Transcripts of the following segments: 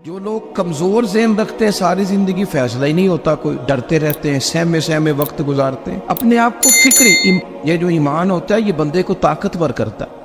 جو لوگ کمزور ذہن رکھتے ہیں ساری زندگی فیصلہ ہی نہیں ہوتا، کوئی ڈرتے رہتے ہیں، سہمے سہمے وقت گزارتے ہیں، اپنے آپ کو یہ جو ایمان ہوتا ہے یہ بندے کو طاقتور کرتا ہے،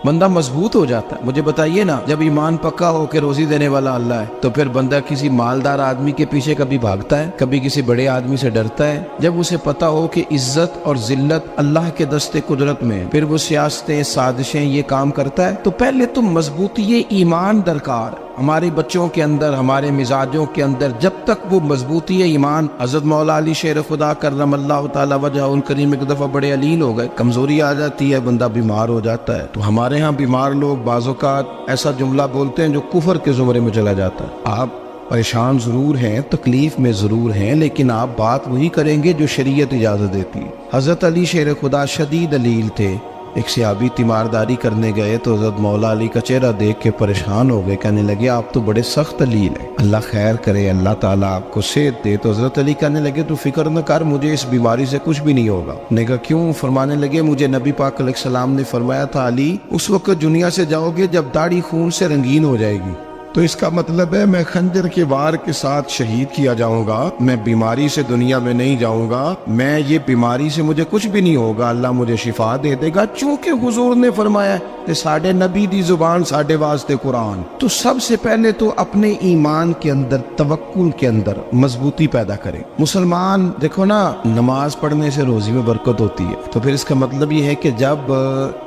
بندہ مضبوط ہو جاتا ہے۔ مجھے بتائیے نا، جب ایمان پکا ہو کہ روزی دینے والا اللہ ہے تو پھر بندہ کسی مالدار آدمی کے پیچھے کبھی بھاگتا ہے، کبھی کسی بڑے آدمی سے ڈرتا ہے؟ جب اسے پتا ہو کہ عزت اور ذلت اللہ کے دست قدرت میں، پھر وہ سیاستیں، سازشیں یہ کام کرتا ہے۔ تو پہلے تو مضبوطی ایمان درکار ہے ہمارے بچوں کے اندر، ہمارے مزاجوں کے اندر۔ جب تک وہ مضبوطی ایمان، حضرت مولا علی شیر خدا کرم اللہ تعالی وجہ الکریم ایک دفعہ بڑے علیل ہو گئے، کمزوری آ جاتی ہے، بندہ بیمار ہو جاتا ہے۔ تو ہمارے ہاں بیمار لوگ بعض اوقات ایسا جملہ بولتے ہیں جو کفر کے زمرے میں چلا جاتا ہے۔ آپ پریشان ضرور ہیں، تکلیف میں ضرور ہیں، لیکن آپ بات وہی کریں گے جو شریعت اجازت دیتی ہے۔ حضرت علی شیر خدا شدید علیل تھے، ایک صحابی تیمارداری کرنے گئے تو حضرت مولا علی کا چہرہ دیکھ کے پریشان ہو گئے، کہنے لگے آپ تو بڑے سخت علیل ہیں، اللہ خیر کرے، اللہ تعالیٰ آپ کو صحت دے۔ تو حضرت علی کہنے لگے تو فکر نہ کر، مجھے اس بیماری سے کچھ بھی نہیں ہوگا۔ نے کہا کیوں؟ فرمانے لگے مجھے نبی پاک علیہ السلام نے فرمایا تھا علی اس وقت دنیا سے جاؤ گے جب داڑھی خون سے رنگین ہو جائے گی، تو اس کا مطلب ہے میں خنجر کے وار کے ساتھ شہید کیا جاؤں گا، میں بیماری سے دنیا میں نہیں جاؤں گا، میں یہ بیماری سے مجھے کچھ بھی نہیں ہوگا، اللہ مجھے شفا دے دے گا، چونکہ حضور نے فرمایا کہ ساڈے نبی دی زبان ساڈے واسطے قرآن۔ تو سب سے پہلے تو اپنے ایمان کے اندر، توکل کے اندر مضبوطی پیدا کریں۔ مسلمان دیکھو نا، نماز پڑھنے سے روزی میں برکت ہوتی ہے، تو پھر اس کا مطلب یہ ہے کہ جب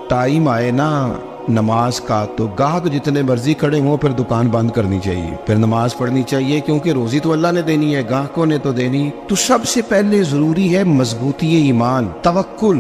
ٹائم آئے نا نماز کا تو گاہک جتنے مرضی کھڑے ہوں پھر دکان بند کرنی چاہیے، پھر نماز پڑھنی چاہیے، کیونکہ روزی تو اللہ نے دینی ہے، گاہکوں نے تو دینی۔ تو سب سے پہلے ضروری ہے مضبوطی ایمان، توکل،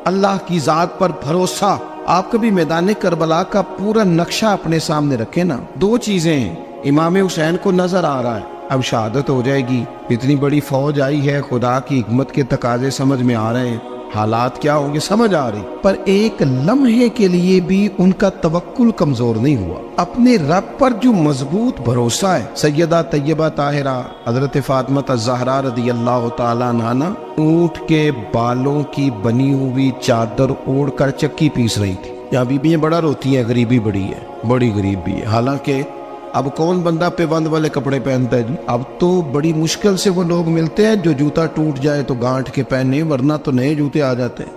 اللہ کی ذات پر بھروسہ۔ آپ کبھی میدان کربلا کا پورا نقشہ اپنے سامنے رکھیں نا، دو چیزیں ہیں، امام حسین کو نظر آ رہا ہے اب شہادت ہو جائے گی، اتنی بڑی فوج آئی ہے، خدا کی حکمت کے تقاضے سمجھ میں آ رہے ہیں، حالات کیا ہوں گے سمجھ آ رہی، پر ایک لمحے کے لیے بھی ان کا توکل کمزور نہیں ہوا۔ اپنے رب پر جو مضبوط بھروسہ ہے، سیدہ طیبہ طاہرہ حضرت فاطمہ الزہرا رضی اللہ تعالیٰ عنہا اونٹ کے بالوں کی بنی ہوئی چادر اوڑھ کر چکی پیس رہی تھی۔ یہاں بیویاں بڑا روتی ہیں، غریبی بڑی ہے، بڑی غریب بھی ہے، حالانکہ اب کون بندہ پیوند والے کپڑے پہنتا ہے جی؟ اب تو بڑی مشکل سے وہ لوگ ملتے ہیں جو جوتا ٹوٹ جائے تو گانٹھ کے پہنے، ورنہ تو نئے جوتے آ جاتے ہیں۔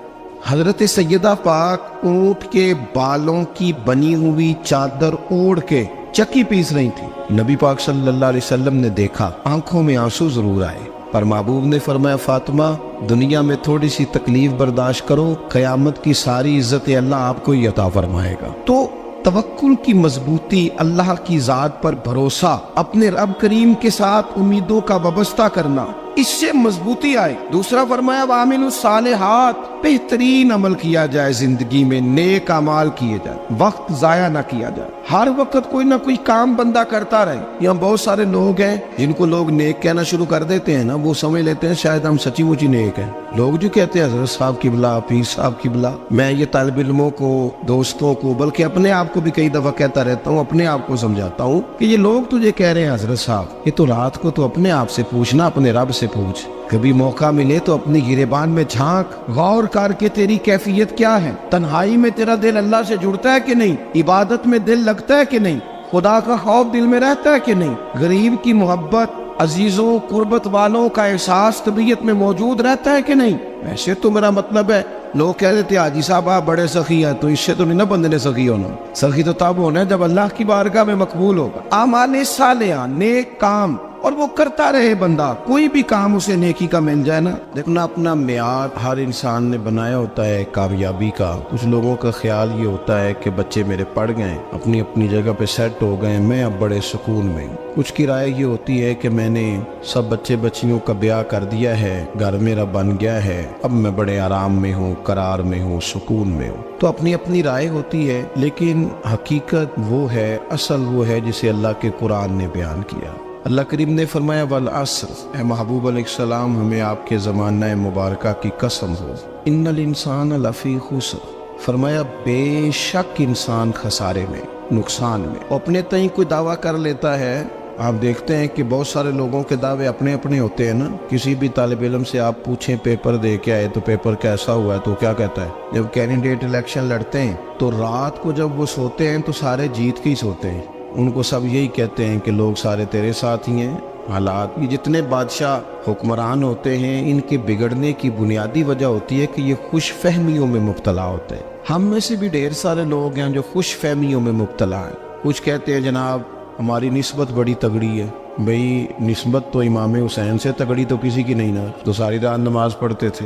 حضرت سیدہ پاک اونٹ کے بالوں کی بنی ہوئی چادر اوڑھ کے چکی پیس رہی تھی۔ نبی پاک صلی اللہ علیہ وسلم نے دیکھا، آنکھوں میں آنسو ضرور آئے، پر محبوب نے فرمایا فاطمہ دنیا میں تھوڑی سی تکلیف برداشت کرو، قیامت کی ساری عزت اللہ آپ کو ہی عطا فرمائے گا۔ تو توکل کی مضبوطی، اللہ کی ذات پر بھروسہ، اپنے رب کریم کے ساتھ امیدوں کا وابستہ کرنا، اس سے مضبوطی آئے۔ دوسرا فرمایا وَعَمِلُوا الصَّالِحَاتِ، بہترین عمل کیا جائے زندگی میں، نیک اعمال کیے جائے، وقت ضائع نہ کیا جائے، ہر وقت کوئی نہ کوئی کام بندہ کرتا رہے۔ یہاں بہت سارے لوگ ہیں جن کو لوگ نیک کہنا شروع کر دیتے ہیں نا، وہ سمجھ لیتے ہیں شاید ہم سچی مچی نیک ہیں۔ لوگ جو کہتے ہیں حضرت صاحب کی بلا، پیر صاحب کی بلا، میں یہ طالب علموں کو، دوستوں کو، بلکہ اپنے آپ کو بھی کئی دفعہ کہتا رہتا ہوں، اپنے آپ کو سمجھاتا ہوں کہ یہ لوگ تجھے کہہ رہے ہیں حضرت صاحب، یہ تو رات کو تو اپنے آپ سے پوچھنا، اپنے رب سے پوچھ، کبھی موقع ملے تو اپنی گریبان میں جھانک، غور کر کے تیری کیفیت کیا ہے، تنہائی میں تیرا دل اللہ سے جڑتا ہے کہ نہیں، عبادت میں دل لگتا ہے کہ نہیں، خدا کا خوف دل میں رہتا ہے کہ نہیں، غریب کی محبت، عزیزوں قربت والوں کا احساس طبیعت میں موجود رہتا ہے کہ نہیں۔ ایسے تو میرا مطلب ہے، لوگ کہہ دیتے حاجی صاحب آپ بڑے سخی ہیں، تو اس سے تو نہیں نا بندے نے سخی ہونا، سخی تو تب ہونا ہے جب اللہ کی بارگاہ میں مقبول ہوگا۔ اعمال صالحہ، نیک کام، اور وہ کرتا رہے بندہ، کوئی بھی کام اسے نیکی کا مل جائے نا۔ دیکھنا اپنا معیار ہر انسان نے بنایا ہوتا ہے کامیابی کا۔ کچھ لوگوں کا خیال یہ ہوتا ہے کہ بچے میرے پڑھ گئے، اپنی اپنی جگہ پہ سیٹ ہو گئے، میں اب بڑے سکون میں ہوں۔ کچھ کی رائے یہ ہوتی ہے کہ میں نے سب بچے بچیوں کا بیاہ کر دیا ہے، گھر میرا بن گیا ہے، اب میں بڑے آرام میں ہوں، قرار میں ہوں، سکون میں ہوں۔ تو اپنی اپنی رائے ہوتی ہے، لیکن حقیقت وہ ہے، اصل وہ ہے جسے اللہ کے قرآن نے بیان کیا۔ اللہ کریم نے فرمایا والعصر، اے محبوب علیہ السلام ہمیں آپ کے زمانہ مبارکہ کی قسم ہو، ان الانسان لفی خسر، فرمایا بے شک انسان خسارے میں، نقصان میں۔ اپنے تئیں کوئی دعویٰ کر لیتا ہے، آپ دیکھتے ہیں کہ بہت سارے لوگوں کے دعوے اپنے اپنے ہوتے ہیں نا۔ کسی بھی طالب علم سے آپ پوچھیں پیپر دے کے آئے تو پیپر کیسا ہوا ہے، تو کیا کہتا ہے؟ جب کینڈیڈیٹ الیکشن لڑتے ہیں تو رات کو جب وہ سوتے ہیں تو سارے جیت کے ہی سوتے ہیں، ان کو سب یہی کہتے ہیں کہ لوگ سارے تیرے ساتھ ہی ہیں. حالات یہ جتنے بادشاہ حکمران ہوتے ہیں ان کے بگڑنے کی بنیادی وجہ ہوتی ہے کہ یہ خوش فہمیوں میں مبتلا ہوتے ہیں. ہم میں سے بھی ڈھیر سارے لوگ ہیں جو خوش فہمیوں میں مبتلا ہیں. کچھ کہتے ہیں جناب ہماری نسبت بڑی تگڑی ہے. بھئی نسبت تو امام حسین سے تگڑی تو کسی کی نہیں نا. تو ساری رات نماز پڑھتے تھے,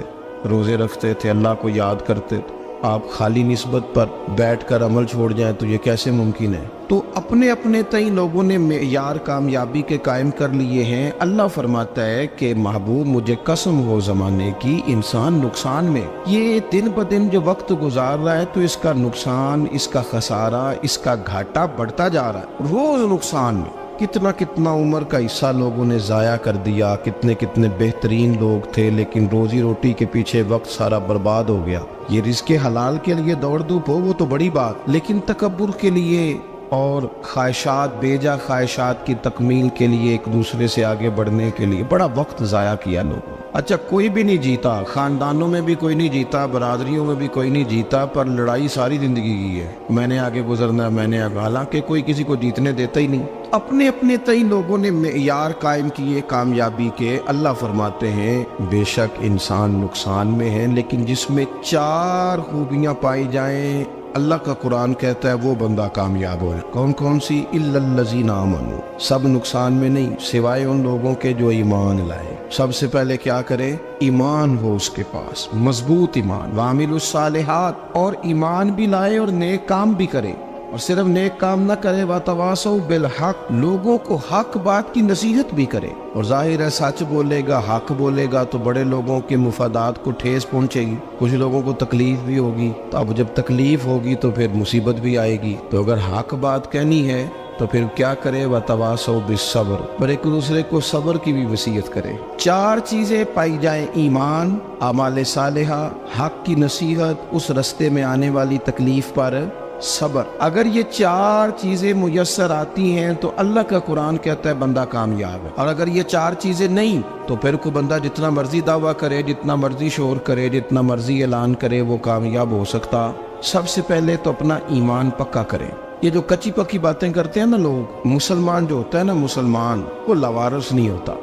روزے رکھتے تھے, اللہ کو یاد کرتے تھے. آپ خالی نسبت پر بیٹھ کر عمل چھوڑ جائیں تو یہ کیسے ممکن ہے؟ تو اپنے اپنے تئیں لوگوں نے معیار کامیابی کے قائم کر لیے ہیں. اللہ فرماتا ہے کہ محبوب مجھے قسم ہو زمانے کی انسان نقصان میں. یہ دن بدن جو وقت گزار رہا ہے تو اس کا نقصان, اس کا خسارہ, اس کا گھاٹا بڑھتا جا رہا ہے روز نقصان میں. کتنا کتنا عمر کا حصہ لوگوں نے ضائع کر دیا. کتنے کتنے بہترین لوگ تھے لیکن روزی روٹی کے پیچھے وقت سارا برباد ہو گیا. یہ رزق حلال کے لیے دوڑ دھوپ ہو وہ تو بڑی بات, لیکن تکبر کے لیے اور خواہشات, بیجا خواہشات کی تکمیل کے لیے, ایک دوسرے سے آگے بڑھنے کے لیے بڑا وقت ضائع کیا لوگوں. اچھا کوئی بھی نہیں جیتا, خاندانوں میں بھی کوئی نہیں جیتا, برادریوں میں بھی کوئی نہیں جیتا, پر لڑائی ساری زندگی کی ہے. میں نے آگے گزرنا, میں نے آگے, حالانکہ کوئی کسی کو جیتنے دیتا ہی نہیں. اپنے اپنے تئیں لوگوں نے معیار قائم کیے کامیابی کے. اللہ فرماتے ہیں بے شک انسان نقصان میں ہے, لیکن جس میں 4 خوبیاں پائی جائیں اللہ کا قرآن کہتا ہے وہ بندہ کامیاب ہو. کون کون سی؟ الا الذین آمنوا. سب نقصان میں نہیں سوائے ان لوگوں کے جو ایمان لائے. سب سے پہلے کیا کرے؟ ایمان ہو اس کے پاس, مضبوط ایمان. وعملوا الصالحات, اور ایمان بھی لائے اور نیک کام بھی کرے. اور صرف نیک کام نہ کرے, وَتَوَاصَوْا بِالْحَقِّ, لوگوں کو حق بات کی نصیحت بھی کرے. اور ظاہر ہے سچ بولے گا, حق بولے گا تو بڑے لوگوں کے مفادات کو ٹھیس پہنچے گی, کچھ لوگوں کو تکلیف بھی ہوگی. تو اب جب تکلیف ہوگی تو پھر مصیبت بھی آئے گی. تو اگر حق بات کہنی ہے تو پھر کیا کرے؟ وَتَوَاصَوْا بِالصَّبْرِ, اور ایک دوسرے کو صبر کی بھی وصیت کرے. 4 چیزیں پائی جائیں, ایمان, اعمال صالحہ, حق کی نصیحت, اس رستے میں آنے والی تکلیف پر صبر. اگر یہ 4 چیزیں میسر آتی ہیں تو اللہ کا قرآن کہتا ہے بندہ کامیاب ہے. اور اگر یہ 4 چیزیں نہیں تو پھر کوئی بندہ جتنا مرضی دعویٰ کرے, جتنا مرضی شور کرے, جتنا مرضی اعلان کرے, وہ کامیاب ہو سکتا. سب سے پہلے تو اپنا ایمان پکا کرے. یہ جو کچی پکی باتیں کرتے ہیں نا لوگ, مسلمان جو ہوتا ہے نا, مسلمان وہ لاوارث نہیں ہوتا,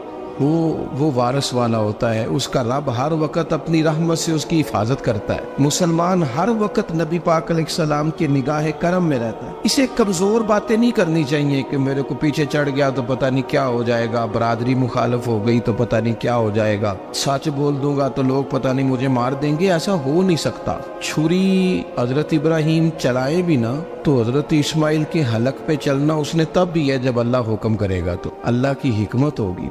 وہ وارث والا ہوتا ہے. اس کا رب ہر وقت اپنی رحمت سے اس کی حفاظت کرتا ہے. مسلمان ہر وقت نبی پاک علیہ السلام کے نگاہ کرم میں رہتا ہے. اسے کمزور باتیں نہیں کرنی چاہیے کہ میرے کو پیچھے چڑھ گیا تو پتہ نہیں کیا ہو جائے گا, برادری مخالف ہو گئی تو پتہ نہیں کیا ہو جائے گا, سچ بول دوں گا تو لوگ پتہ نہیں مجھے مار دیں گے. ایسا ہو نہیں سکتا. چھری حضرت ابراہیم چلائے بھی نا تو حضرت اسماعیل کے حلق پہ چلنا اس نے تب بھی ہے جب اللہ حکم کرے گا. تو اللہ کی حکمت ہوگی,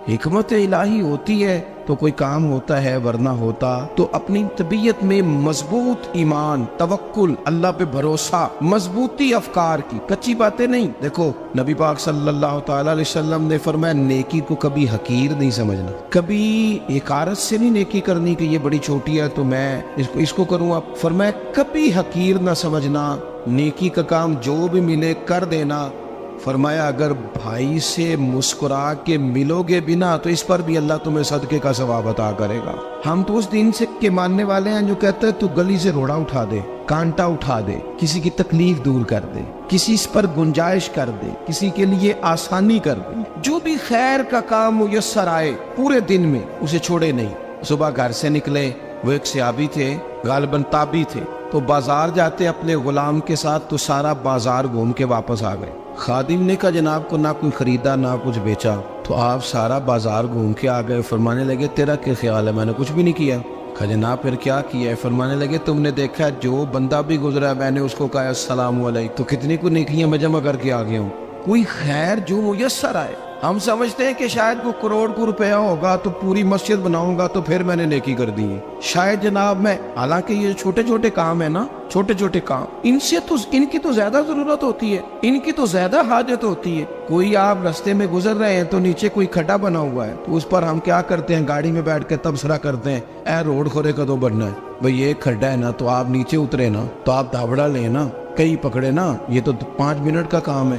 حکمت الہی ہوتی ہے تو کوئی کام ہوتا ہے, ورنہ ہوتا. تو اپنی طبیعت میں مضبوط ایمان, توکل, اللہ پہ بھروسہ, مضبوطی افکار کی, کچی باتیں نہیں. دیکھو نبی پاک صلی اللہ تعالی علیہ وسلم نے فرمایا نیکی کو کبھی حقیر نہیں سمجھنا, کبھی حقارت سے نہیں نیکی کرنی کہ یہ بڑی چھوٹی ہے تو میں اس کو کروں. اب فرمایا کبھی حقیر نہ سمجھنا, نیکی کا کام جو بھی ملے کر دینا. فرمایا اگر بھائی سے مسکرا کے ملو گے بنا تو اس پر بھی اللہ تمہیں صدقے کا ثواب عطا کرے گا. ہم تو اس دین سے کے ماننے والے ہیں جو کہتے ہیں تو گلی سے روڑا اٹھا دے, کانٹا اٹھا دے, کسی کی تکلیف دور کر دے, کسی اس پر گنجائش کر دے, کسی کے لیے آسانی کر دے. جو بھی خیر کا کام میسر آئے پورے دن میں اسے چھوڑے نہیں. صبح گھر سے نکلے, وہ ایک صحابی تھے, غالباً تابعی تھے, تو بازار جاتے اپنے غلام کے ساتھ تو سارا بازار گھوم کے واپس آ گئے. خادم نے کہا جناب کو نہ کوئی خریدا نہ کچھ بیچا, تو آپ سارا بازار گھوم کے آ گئے. فرمانے لگے تیرا کیا خیال ہے؟ میں نے کچھ بھی نہیں کیا. کہا جناب پھر کیا کیا ہے؟ فرمانے لگے تم نے دیکھا جو بندہ بھی گزرا میں نے اس کو کہا السلام علیکم, تو کتنی کو نیکیاں میں جمع کر کے آ گیا ہوں. کوئی خیر جو میسر آئے. ہم سمجھتے ہیں کہ شاید کوئی کروڑ کو روپیہ ہوگا تو پوری مسجد بناؤں گا تو پھر میں نے نیکی کر دی ہے. شاید جناب میں, حالانکہ یہ چھوٹے چھوٹے کام ہے نا, چھوٹے چھوٹے کام, ان کی تو زیادہ ضرورت ہوتی ہے, ان کی تو زیادہ حاجت ہوتی ہے. کوئی آپ رستے میں گزر رہے ہیں تو نیچے کوئی کھڈا بنا ہوا ہے تو اس پر ہم کیا کرتے ہیں, گاڑی میں بیٹھ کے تبصرہ کرتے ہیں اے روڈ کھورے کدو بننا ہے. بھئی یہ کھڈا ہے نا تو آپ نیچے اترے نا, تو آپ دھابڑا لیں نا, کئی پکڑے نا, یہ تو 5 منٹ کا کام ہے.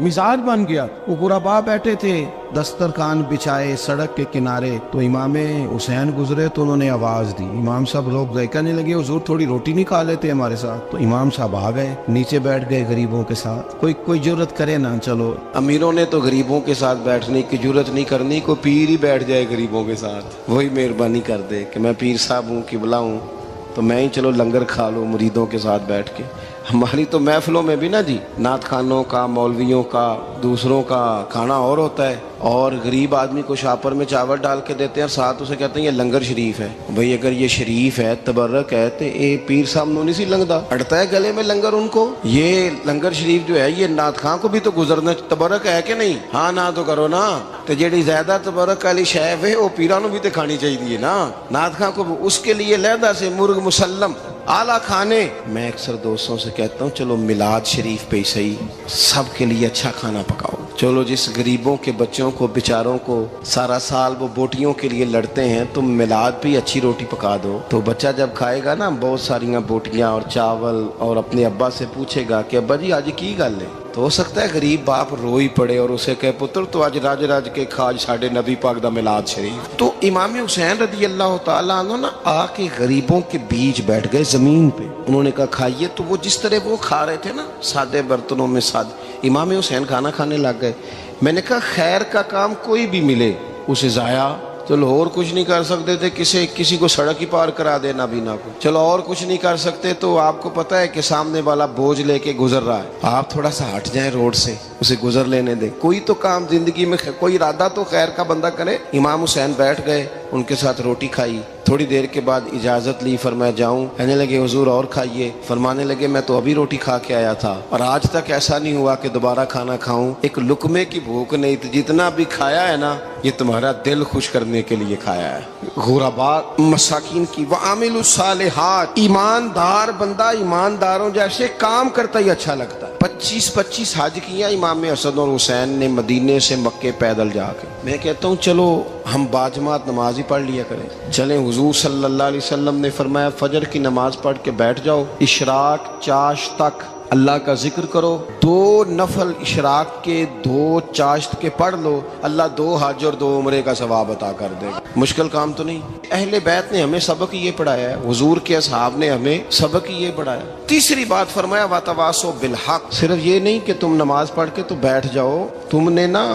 مزاج بن گیا. وہ غربا بیٹھے تھے دسترخوان بچھائے سڑک کے کنارے, تو امام حسین گزرے تو انہوں نے آواز دی. امام صاحب لوگ کہنے لگے حضور تھوڑی روٹی نہیں کھا لیتے ہمارے ساتھ. تو امام صاحب آ گئے, نیچے بیٹھ گئے غریبوں کے ساتھ. کوئی جرت کرے نا, چلو امیروں نے تو غریبوں کے ساتھ بیٹھنے کی جرت نہیں کرنی, کوئی پیر ہی بیٹھ جائے غریبوں کے ساتھ, وہی مہربانی کر دے کہ میں پیر صاحب ہوں قبلہ ہوں تو میں ہی چلو لنگر کھا لوں مریدوں کے ساتھ بیٹھ کے. ہماری تو محفلوں میں بھی نا جی نعت خانوں کا, مولویوں کا, دوسروں کا کھانا اور ہوتا ہے, اور غریب آدمی کو شاپر میں چاول ڈال کے دیتے ہیں, ساتھ اسے کہتے ہیں یہ لنگر شریف ہے. بھئی اگر یہ شریف ہے, تبرک ہے, تو اے پیر صاحب نو نہیں سی لنگدا, اڑتا ہے گلے میں لنگر ان کو. یہ لنگر شریف جو ہے یہ نعت خان کو بھی تو گزرنا, تبرک ہے کہ نہیں؟ ہاں نہ تو کرو نا, تو جیڑی زیادہ تبرک والی شے ہے وہ پیراں نو بھی تو کھانی چاہیے نا. نعت خان کو اس کے لیے لہدا سے مرغ مسلم اعلیٰ کھانے. میں اکثر دوستوں سے کہتا ہوں چلو میلاد شریف پہ صحیح سب کے لیے اچھا کھانا پکاؤ. چلو جس غریبوں کے بچوں کو بیچاروں کو سارا سال وہ بوٹیوں کے لیے لڑتے ہیں, تم میلاد پہ اچھی روٹی پکا دو, تو بچہ جب کھائے گا نا بہت ساریاں بوٹیاں اور چاول, اور اپنے ابا سے پوچھے گا کہ ابا جی آج کی گل ہے, تو ہو سکتا ہے غریب باپ روئی پڑے اور اسے کہے پتر تو آج راج راج کے کھاج ساڈے نبی پاک دا میلاد شریف. تو امام حسین رضی اللہ تعالیٰ عنہ نا آ کے غریبوں کے بیچ بیٹھ گئے زمین پہ. انہوں نے کہا کھائیے, تو وہ جس طرح وہ کھا رہے تھے نا سادے برتنوں میں امام حسین کھانا کھانے لگ گئے. میں نے کہا خیر کا کام کوئی بھی ملے اسے ضائع, چلو اور کچھ نہیں کر سکتے تھے, کسی کو سڑک ہی پار کرا دے نابینا کو, چلو اور کچھ نہیں کر سکتے, تو آپ کو پتہ ہے کہ سامنے والا بوجھ لے کے گزر رہا ہے, آپ تھوڑا سا ہٹ جائیں روڈ سے, اسے گزر لینے دیں. کوئی تو کام زندگی میں کوئی ارادہ تو خیر کا بندہ کرے. امام حسین بیٹھ گئے, ان کے ساتھ روٹی کھائی, تھوڑی دیر کے بعد اجازت لی, فرمایا جاؤں؟ کہنے لگے حضور اور کھائیے. فرمانے لگے میں تو ابھی روٹی کھا کے آیا تھا اور آج تک ایسا نہیں ہوا کہ دوبارہ کھانا کھاؤں, ایک لقمے کی بھوک نہیں تھی, جتنا بھی کھایا ہے نا یہ تمہارا دل خوش کرنے کے لیے کھایا ہے. غرباء مساکین کی وعامل الصالحات, ایماندار بندہ ایمانداروں جیسے کام کرتا ہی اچھا لگتا ہے. 25 حج کیا امام حسن اور حسین نے مدینے سے مکے پیدل جا کے. میں کہتا ہوں چلو ہم باجماعت نماز ہی پڑھ لیا کریں. چلیں, حضور صلی اللہ علیہ وسلم نے فرمایا فجر کی نماز پڑھ کے بیٹھ جاؤ, اشراق چاشت تک اللہ کا ذکر کرو, 2 نفل اشراق کے 2 چاشت کے پڑھ لو, اللہ 2 حج اور 2 عمرے کا ثواب عطا کر دے گا. مشکل کام تو نہیں. اہل بیت نے ہمیں سبق یہ پڑھایا ہے, حضور کے اصحاب نے ہمیں سبق یہ پڑھایا. تیسری بات فرمایا وتواصوا بالحق, صرف یہ نہیں کہ تم نماز پڑھ کے تو بیٹھ جاؤ, تم نے نا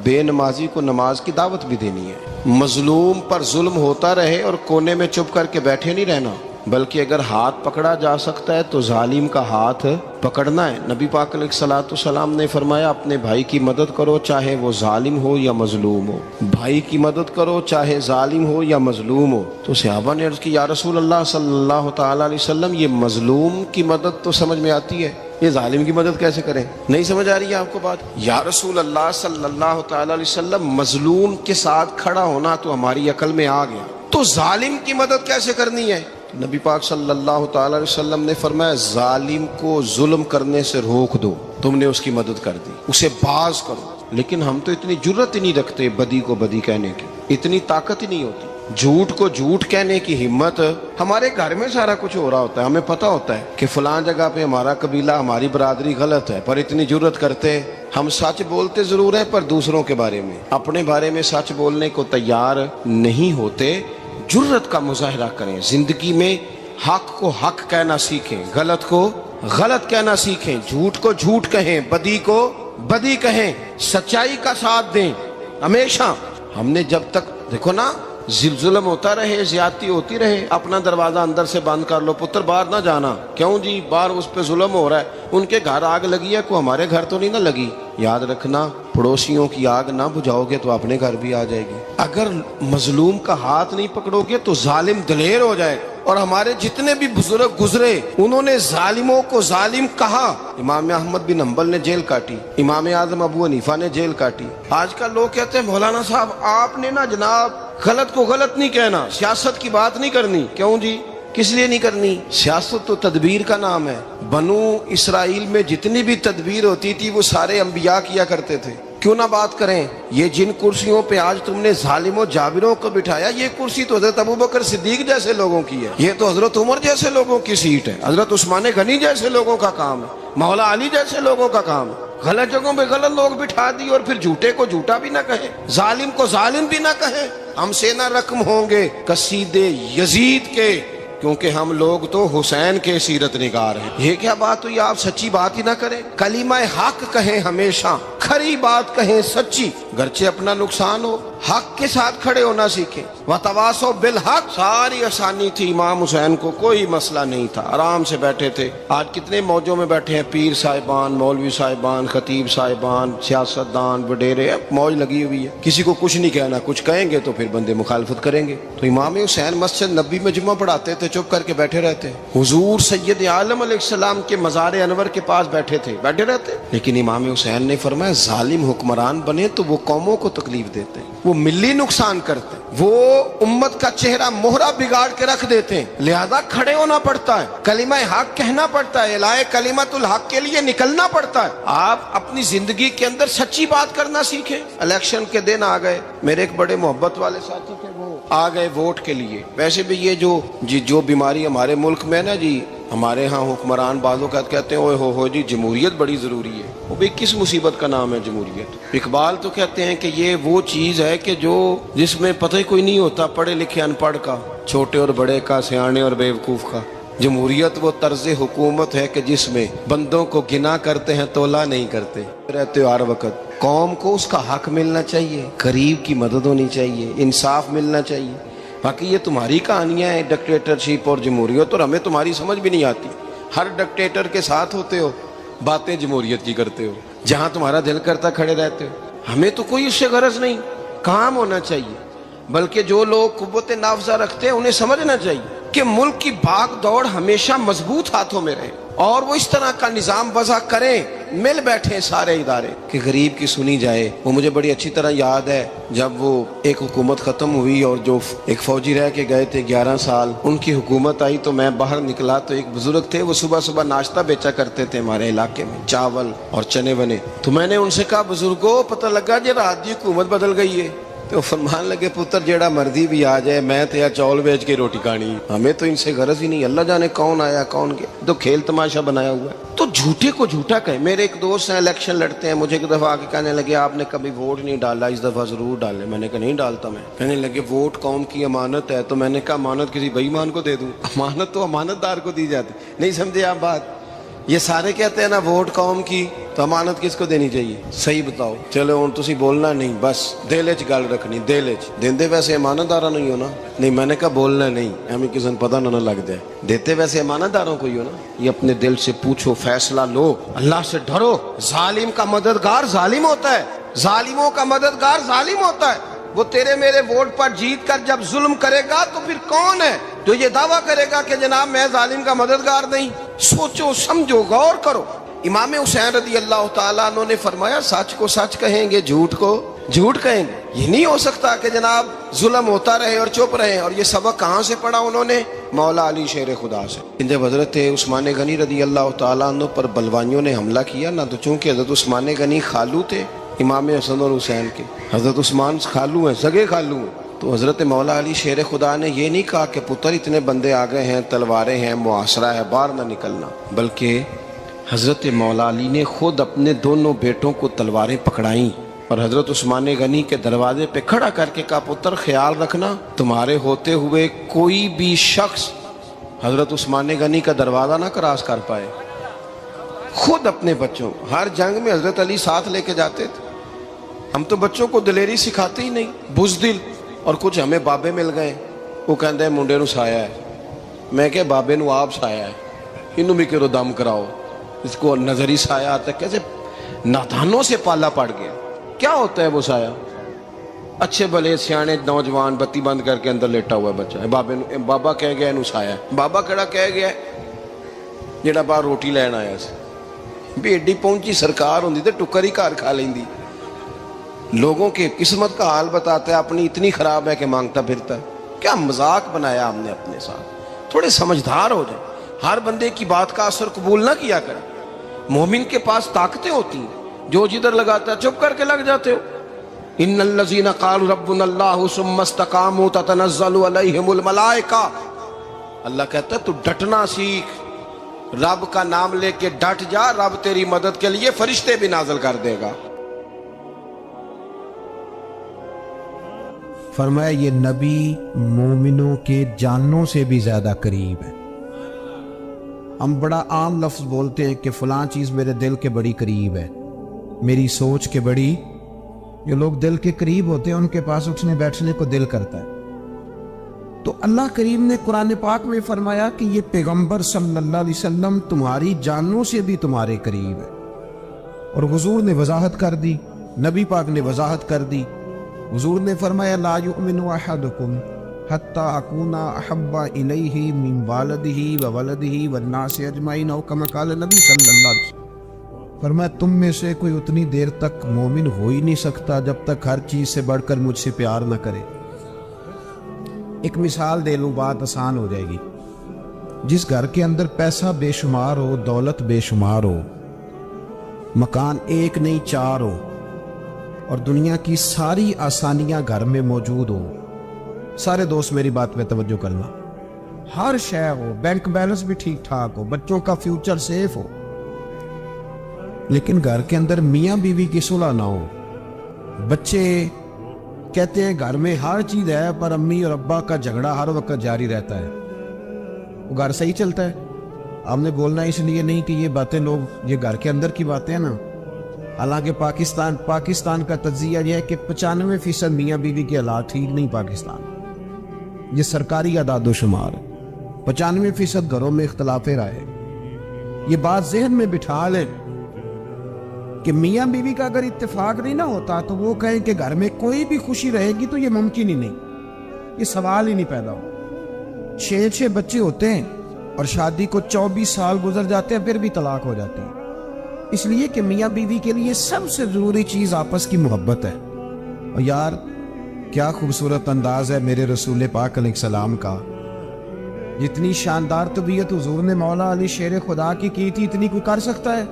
بے نمازی کو نماز کی دعوت بھی دینی ہے. مظلوم پر ظلم ہوتا رہے اور کونے میں چپ کر کے بیٹھے نہیں رہنا, بلکہ اگر ہاتھ پکڑا جا سکتا ہے تو ظالم کا ہاتھ پکڑنا ہے. نبی پاک علیہ الصلوۃ والسلام نے فرمایا اپنے بھائی کی مدد کرو چاہے وہ ظالم ہو یا مظلوم ہو, بھائی کی مدد کرو چاہے ظالم ہو یا مظلوم ہو. تو صحابہ نے عرض کی یا رسول اللہ صلی اللہ تعالی علیہ وسلم یہ مظلوم کی مدد تو سمجھ میں آتی ہے, یہ ظالم کی مدد کیسے کریں؟ نہیں سمجھ آ رہی ہے آپ کو بات؟ یا رسول اللہ صلی اللہ تعالی علیہ وسلم مظلوم کے ساتھ کھڑا ہونا تو ہماری عقل میں آ گیا, تو ظالم کی مدد کیسے کرنی ہے؟ نبی پاک صلی اللہ تعالی علیہ وسلم نے فرمایا ظالم کو ظلم کرنے سے روک دو, تم نے اس کی مدد کر دی, اسے باز کرو. لیکن ہم تو اتنی جرت ہی نہیں رکھتے بدی کو بدی کہنے کی, اتنی طاقت ہی نہیں ہوتی. جھوٹ کو جھوٹ کہنے کی ہمت, ہمارے گھر میں سارا کچھ ہو رہا ہوتا ہے, ہمیں پتہ ہوتا ہے کہ فلاں جگہ پہ ہمارا قبیلہ ہماری برادری غلط ہے, پر اتنی جرت کرتے. ہم سچ بولتے ضرور ہیں پر دوسروں کے بارے میں, اپنے بارے میں سچ بولنے کو تیار نہیں ہوتے. جرت کا مظاہرہ کریں, زندگی میں حق کو حق کہنا سیکھیں, غلط کو غلط کہنا سیکھیں, جھوٹ کو جھوٹ کہیں, بدی کو بدی کہیں, سچائی کا ساتھ دیں ہمیشہ. ہم نے جب تک دیکھو نا ظلم ہوتا رہے, زیادتی ہوتی رہے, اپنا دروازہ اندر سے بند کر لو, پتر باہر نہ جانا. کیوں جی؟ باہر اس پہ ظلم ہو رہا ہے, ان کے گھر آگ لگی ہے, کو ہمارے گھر تو نہیں نہ لگی. یاد رکھنا پڑوسیوں کی آگ نہ بجھاؤ گے تو اپنے گھر بھی آ جائے گی. اگر مظلوم کا ہاتھ نہیں پکڑو گے تو ظالم دلیر ہو جائے. اور ہمارے جتنے بھی بزرگ گزرے انہوں نے ظالموں کو ظالم کہا. امام احمد بن حنبل نے جیل کاٹی, امام اعظم ابو حنیفہ نے جیل کاٹی. آج کل لوگ کہتے ہیں مولانا صاحب آپ نے نا جناب غلط کو غلط نہیں کہنا, سیاست کی بات نہیں کرنی. کیوں جی؟ کس لیے نہیں کرنی؟ سیاست تو تدبیر کا نام ہے. بنو اسرائیل میں جتنی بھی تدبیر ہوتی تھی وہ سارے انبیاء کیا کرتے تھے. کیوں نہ بات کریں؟ یہ جن کرسیوں پہ آج تم نے ظالموں جابروں کو بٹھایا, یہ کرسی تو حضرت ابوبکر صدیق جیسے لوگوں کی ہے, یہ تو حضرت عمر جیسے لوگوں کی سیٹ ہے, حضرت عثمان غنی جیسے لوگوں کا کام ہے, مولا علی جیسے لوگوں کا کام ہے. غلط جگہوں پہ غلط لوگ بٹھا دی اور پھر جھوٹے کو جھوٹا بھی نہ کہے، ظالم کو ظالم بھی نہ کہے۔ ہم سے نہ رقم ہوں گے قصیدے یزید کے، کیونکہ ہم لوگ تو حسین کے سیرت نگار ہیں۔ یہ کیا بات ہوئی، آپ سچی بات ہی نہ کریں، کلمہ حق کہیں، ہمیشہ کھری بات کہیں، سچی، گرچہ اپنا نقصان ہو، حق کے ساتھ کھڑے ہونا سیکھیں۔ وتواصوا بالحق، ساری آسانی تھی، امام حسین کو کوئی مسئلہ نہیں تھا، آرام سے بیٹھے تھے۔ آج کتنے موجوں میں بیٹھے ہیں، پیر صاحبان، مولوی صاحبان، خطیب صاحبان، سیاستدان، وڈیرے، موج لگی ہوئی ہے، کسی کو کچھ نہیں کہنا، کچھ کہیں گے تو پھر بندے مخالفت کریں گے۔ تو امام حسین مسجد نبی میں جمعہ پڑھاتے تھے، چپ کر کے بیٹھے رہتے، حضور سید عالم علیہ السلام کے مزار انور کے پاس بیٹھے تھے، بیٹھے رہتے۔ لیکن امام حسین نے فرمایا ظالم حکمران بنے تو وہ قوموں کو تکلیف دیتے ہیں، وہ ملی نقصان کرتے ہیں، وہ امت کا چہرہ مہرہ بگاڑ کے رکھ دیتے ہیں، لہذا کھڑے ہونا پڑتا ہے، کلمہ حق کہنا پڑتا ہے، الہ کلمۃ الحق کے لیے نکلنا پڑتا ہے۔ آپ اپنی زندگی کے اندر سچی بات کرنا سیکھیں۔ الیکشن کے دن آ گئے، میرے ایک بڑے محبت والے ساتھی تھے، وہ آ گئے ووٹ کے لیے۔ ویسے بھی یہ جو بیماری ہمارے ملک میں نا جی، ہمارے ہاں حکمران بعضوں کا کہتے ہیں اوے ہو جی جمہوریت بڑی ضروری ہے۔ وہ بھی کس مصیبت کا نام ہے جمہوریت؟ اقبال تو کہتے ہیں کہ یہ وہ چیز ہے کہ جس میں پتہ ہی کوئی نہیں ہوتا، پڑھے لکھے ان پڑھ کا، چھوٹے اور بڑے کا، سیانے اور بیوقوف کا۔ جمہوریت وہ طرز حکومت ہے کہ جس میں بندوں کو گنا کرتے ہیں، تولا نہیں کرتے رہتے ہو ہر وقت۔ قوم کو اس کا حق ملنا چاہیے، غریب کی مدد ہونی چاہیے، انصاف ملنا چاہیے۔ باقی یہ تمہاری کہانیاں ہیں ڈکٹیٹرشپ اور جمہوریت، اور ہمیں تمہاری سمجھ بھی نہیں آتی۔ ہر ڈکٹیٹر کے ساتھ ہوتے ہو، باتیں جمہوریت کی کرتے ہو، جہاں تمہارا دل کرتا کھڑے رہتے ہو۔ ہمیں تو کوئی اس سے غرض نہیں، کام ہونا چاہیے، بلکہ جو لوگ قوت نافذہ رکھتے ہیں انہیں سمجھنا چاہیے کہ ملک کی بھاگ دوڑ ہمیشہ مضبوط ہاتھوں میں رہے، اور وہ اس طرح کا نظام وضع کریں، مل بیٹھے سارے ادارے کہ غریب کی سنی جائے۔ وہ مجھے بڑی اچھی طرح یاد ہے جب وہ ایک حکومت ختم ہوئی اور جو ایک فوجی رہ کے گئے تھے 11 سال، ان کی حکومت آئی تو میں باہر نکلا تو ایک بزرگ تھے، وہ صبح صبح ناشتہ بیچا کرتے تھے ہمارے علاقے میں، چاول اور چنے بنے۔ تو میں نے ان سے کہا بزرگوں پتہ لگا جی رات دی حکومت بدل گئی ہے۔ تو فرمان لگے پتر جیڑا مرضی بھی آ جائے، میں تو چاول بیچ کے روٹی کھانی، ہمیں تو ان سے غرض ہی نہیں، اللہ جانے کون آیا کون گیا، تو کھیل تماشا بنایا ہوا ہے۔ تو جھوٹے کو جھوٹا کہیں۔ میرے ایک دوست ہیں الیکشن لڑتے ہیں، مجھے ایک دفعہ آ کے کہنے لگے آپ نے کبھی ووٹ نہیں ڈالا، اس دفعہ ضرور ڈالے۔ میں نے کہا نہیں ڈالتا میں۔ کہنے لگے ووٹ قوم کی امانت ہے، تو میں نے کہا امانت کسی بے ایمان کو دے دوں؟ امانت تو امانت دار کو دی جاتی۔ نہیں سمجھے آپ بات؟ یہ سارے کہتے ہیں نا ووٹ قوم کی، تو امانت کس کو دینی چاہیے؟ صحیح بتاؤ۔ چلو ہوں تسی بولنا نہیں، بس دل وچ گل رکھنی، دل وچ دیندے ویسے امانت دارا نہیں ہونا۔ نہیں میں نے کہا بولنا نہیں، ہمیں کسی نے پتہ نہ لگ جائے، دیتے ویسے امانت داروں کو ہی ہو نا۔ یہ اپنے دل سے پوچھو، فیصلہ لو، اللہ سے ڈرو۔ ظالم کا مددگار ظالم ہوتا ہے، ظالموں کا مددگار ظالم ہوتا ہے۔ وہ تیرے میرے ووٹ پر جیت کر جب ظلم کرے گا تو پھر کون ہے جو یہ دعویٰ کرے گا کہ جناب میں ظالم کا مددگار نہیں؟ سوچو سمجھو، غور کرو۔ امام حسین رضی اللہ تعالیٰ عنہ نے فرمایا سچ کو سچ کہیں گے، جھوٹ کو جھوٹ کہیں گے۔ یہ نہیں ہو سکتا کہ جناب ظلم ہوتا رہے اور چپ رہے۔ اور یہ سبق کہاں سے پڑھا انہوں نے؟ مولا علی شیر خدا سے۔ جب حضرت عثمان غنی رضی اللہ تعالیٰ عنہ پر بلوائیوں نے حملہ کیا نا، تو چونکہ حضرت عثمان غنی خالو تھے امام حسن اور حسین کے، حضرت عثمان خالو ہیں، سگے خالو ہیں، تو حضرت مولا علی شیر خدا نے یہ نہیں کہا کہ پتر اتنے بندے آ گئے ہیں، تلواریں ہیں، محاصرہ ہے، باہر نہ نکلنا، بلکہ حضرت مولا علی نے خود اپنے دونوں بیٹوں کو تلواریں پکڑائیں اور حضرت عثمان غنی کے دروازے پہ کھڑا کر کے کہا پتر خیال رکھنا تمہارے ہوتے ہوئے کوئی بھی شخص حضرت عثمان غنی کا دروازہ نہ کراس کر پائے۔ خود اپنے بچوں، ہر جنگ میں حضرت علی ساتھ لے کے جاتے تھے۔ ہم تو بچوں کو دلیری سکھاتے ہی نہیں، بزدل۔ اور کچھ ہمیں بابے مل گئے، وہ کہتے ہیں منڈے نو سایا ہے، میں کہ بابے نو آپ سایا ہے، انہوں بھی کرو دم کراؤ، اس کو نظری سایہ آتا ہے۔ کیسے نادانوں سے پالا پڑ گیا۔ کیا ہوتا ہے وہ سایہ؟ اچھے بھلے سیانے نوجوان بتی بند کر کے اندر لیٹا ہوا ہے بچہ ہے، بابا کہہ گیا انہوں سایہ ہے۔ بابا کہڑا کہہ گیا جیڑا باہر روٹی لین آیا سی، بھی ایڈی پہنچی سرکار ہوندی تے ٹکر ہی گھر کھا لیندی۔ لوگوں کی قسمت کا حال بتاتا ہے، اپنی اتنی خراب ہے کہ مانگتا پھرتا ہے۔ کیا مذاق بنایا ہم نے اپنے ساتھ۔ تھوڑے سمجھدار ہو جائیں، ہر بندے کی بات کا اثر قبول نہ کیا کریں۔ مومن کے پاس طاقتیں ہوتی ہیں، جو جدھر لگاتا ہے چپ کر کے لگ جاتے ہو۔ ان الذین قالوا ربنا اللہ ثم استقاموا تتنزل علیہم الملائکہ، اللہ کہتا ہے تو ڈٹنا سیکھ، رب کا نام لے کے ڈٹ جا، رب تیری مدد کے لیے فرشتے بھی نازل کر دے گا۔ فرمایا یہ نبی مومنوں کے جانوں سے بھی زیادہ قریب ہے۔ ہم بڑا عام لفظ بولتے ہیں کہ فلاں چیز میرے دل کے بڑی قریب ہے، میری سوچ کے بڑی۔ جو لوگ دل کے قریب ہوتے ہیں ان کے پاس اٹھنے بیٹھنے کو دل کرتا ہے۔ تو اللہ کریم نے قرآن پاک میں فرمایا کہ یہ پیغمبر صلی اللہ علیہ وسلم تمہاری جانوں سے بھی تمہارے قریب ہے، اور حضور نے وضاحت کر دی، نبی پاک نے وضاحت کر دی۔ حضور نے فرمایا لا یؤمن احدکم حتی اکون احب الیہ من والدہ وولدہ والناس اجمعین، او کما قال نبی صلی اللہ علیہ وسلم۔ فرمایا تم میں سے کوئی اتنی دیر تک مومن ہو ہی نہیں سکتا جب تک ہر چیز سے بڑھ کر مجھ سے پیار نہ کرے۔ ایک مثال دے لوں، بات آسان ہو جائے گی۔ جس گھر کے اندر پیسہ بے شمار ہو، دولت بے شمار ہو، مکان ایک نہیں چار ہو، اور دنیا کی ساری آسانیاں گھر میں موجود ہو، سارے دوست میری بات میں توجہ کرنا، ہر شے ہو، بینک بیلنس بھی ٹھیک ٹھاک ہو، بچوں کا فیوچر سیف ہو، لیکن گھر کے اندر میاں بیوی کی صلح نہ ہو، بچے کہتے ہیں گھر میں ہر چیز ہے پر امی اور ابا کا جھگڑا ہر وقت جاری رہتا ہے، وہ گھر صحیح چلتا ہے؟ آپ نے بولنا اس لیے نہیں کہ یہ باتیں لوگ، یہ گھر کے اندر کی باتیں ہیں نا۔ حالانکہ پاکستان کا تجزیہ یہ ہے کہ 95% میاں بیوی کے حالات ٹھیک نہیں پاکستان، یہ سرکاری اعداد و شمار ہے۔ 95% گھروں میں اختلاف رائے۔ یہ بات ذہن میں بٹھا لیں کہ میاں بیوی کا اگر اتفاق نہیں نہ ہوتا تو وہ کہیں کہ گھر میں کوئی بھی خوشی رہے گی تو یہ ممکن ہی نہیں، یہ سوال ہی نہیں پیدا ہو۔ 6 بچے ہوتے ہیں اور شادی کو 24 سال گزر جاتے ہیں، پھر بھی طلاق ہو جاتی ہے، اس لیے کہ میاں بیوی کے لیے سب سے ضروری چیز آپس کی محبت ہے۔ اور یار کیا خوبصورت انداز ہے میرے رسول پاک علیہ السلام کا، جتنی شاندار طبیعت حضور نے مولا علی شیر خدا کی تھی اتنی کوئی کر سکتا ہے؟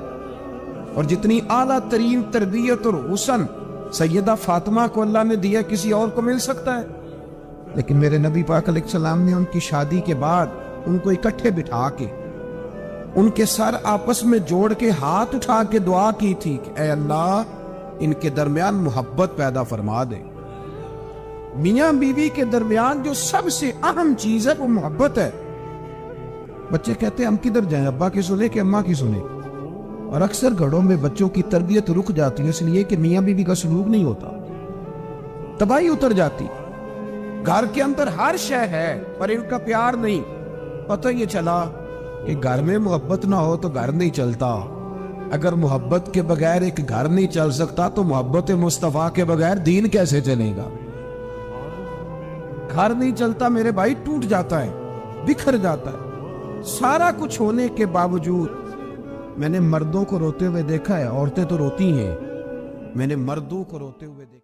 اور جتنی اعلیٰ ترین تربیت اور حسن سیدہ فاطمہ کو اللہ نے دیا کسی اور کو مل سکتا ہے؟ لیکن میرے نبی پاک علیہ السلام نے ان کی شادی کے بعد ان کو اکٹھے بٹھا کے ان کے سر آپس میں جوڑ کے ہاتھ اٹھا کے دعا کی تھی کہ اے اللہ ان کے درمیان محبت پیدا فرما دے۔ میاں بیوی کے درمیان جو سب سے اہم چیز ہے وہ محبت ہے۔ بچے کہتے ہیں ہم کدھر جائیں، ابا کی سنیں کہ اماں کی سنیں؟ اور اکثر گھروں میں بچوں کی تربیت رک جاتی ہے اس لیے کہ میاں بیوی کا سلوک نہیں ہوتا، تباہی اتر جاتی۔ گھر کے اندر ہر شے ہے پر ان کا پیار نہیں۔ پتہ یہ چلا کہ گھر میں محبت نہ ہو تو گھر نہیں چلتا۔ اگر محبت کے بغیر ایک گھر نہیں چل سکتا تو محبت مصطفیٰ کے بغیر دین کیسے چلے گا؟ گھر نہیں چلتا میرے بھائی، ٹوٹ جاتا ہے، بکھر جاتا ہے۔ سارا کچھ ہونے کے باوجود میں نے مردوں کو روتے ہوئے دیکھا ہے، عورتیں تو روتی ہیں، میں نے مردوں کو روتے ہوئے دیکھا۔